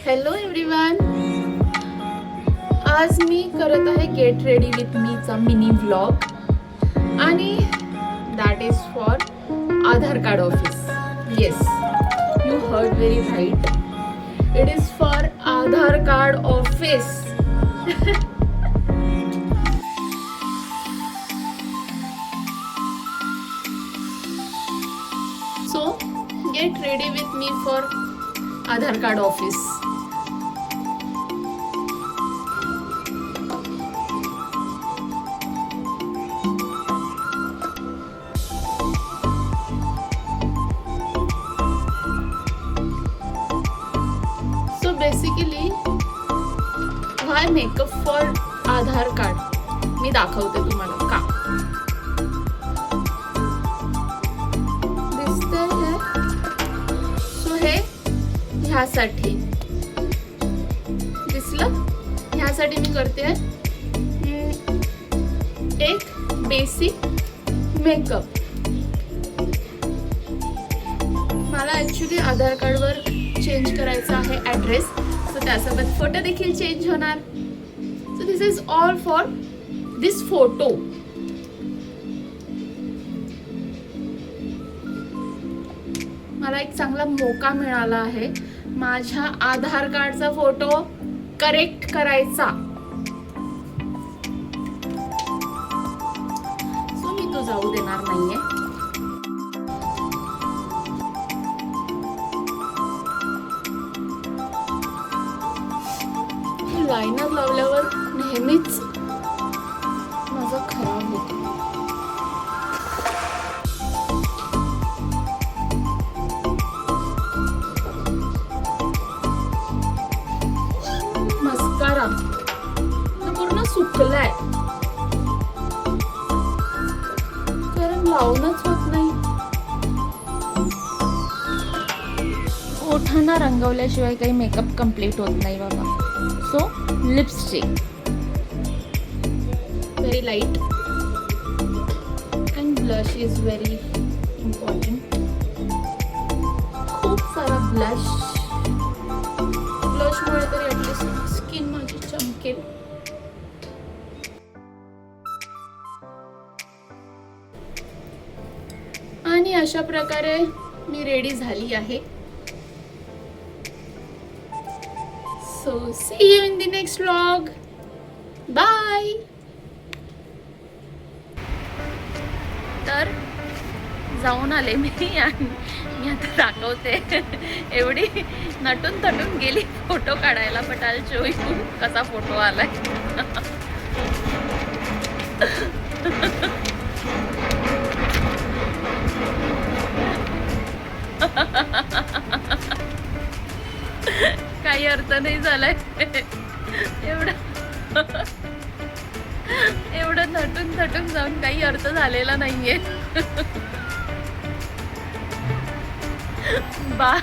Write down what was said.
Hello everyone, आज मी करत आहे गेट रेडी विथ मी चा मिनी व्लॉग आणि that is for Aadhaar card office. Yes, you heard very right. It is for Aadhaar card office. So get ready with me for Aadhaar card office. So basically why makeup for Aadhaar card मी दाखवते तुम्हाला का. दिसतंय हे. So हे ह्यासाठी दिसलं, ह्यासाठी मी करते एक बेसिक मेकअप. मला ॲक्च्युली आधार कार्डवर चेंज करायचा आहे ॲड्रेस, सो त्यासोबत फोटो देखील चेंज होणार. So this is all for this photo. मला एक चांगला मोका मिळाला आहे माझ्या आधार कार्डचा फोटो करेक्ट करायचा. सो मी तो जाऊ देणार नाहीये. लायनर लावल्यावर नेहमीच माझा खराब होतो. मस्कारा पूर्ण सुकलाय कारण लावूनच होत नाही. ओठांना रंगवल्याशिवाय काही मेकअप कम्प्लीट होत नाही बाबा. So lipstick very light and blush is very important. खूप सारा ब्लशमुळे तरी ॲटलिस्ट स्किन माझी चमकेल. आणि अशा प्रकारे मी रेडी झाली आहे. So see you in the next vlog. Bye. तर जाऊन आले मी आणि मी आता दाखवते. एवढी नटून थटून गेली फोटो काढायला, पण आल शो यू कसा फोटो आलाय. काही अर्थ नाही झालाय. एवढं नटून थटून जाऊन काही अर्थ झालेला नाहीये. बाय.